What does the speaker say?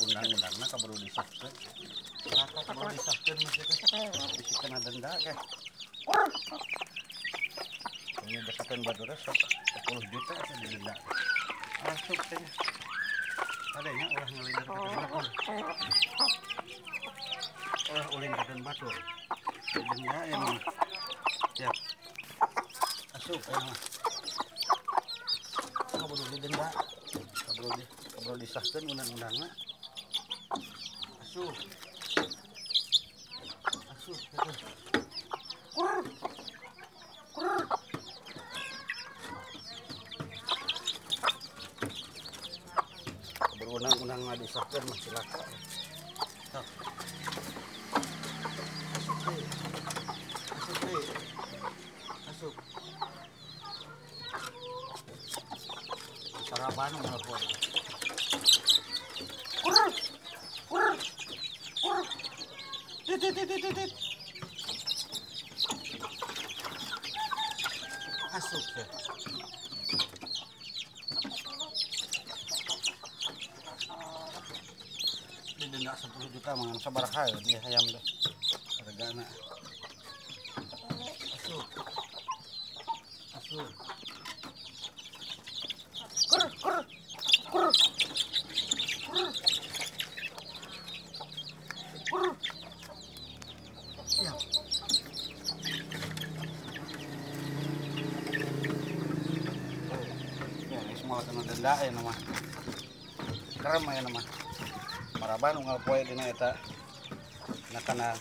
undang-undangna kaburu disahkeun. Laka kaburu disahkeun masih teh. Bisi kena denda ge. Ini desakeun badura sok 10 juta asa didenda. Masuk teh. Adanya ulah ngalilir ka batur. Ulah ulin ka batur. Denda emang. Siap. Masuk emang. Kaburu didenda. Kaburu disahkeun undang-undangna. Asuh. Berundang-undang nggak disahkan masih laka. Masuk. Sarapan nggak boleh. Tit. Masuk ya. Denda 10 juta mangan sabaraha dia hayam deh. Hargana. Masuk. Ya. Ini semua kena denda ya nama. Kerem ya nama. Maraban unggal poe dina eta. Nah kana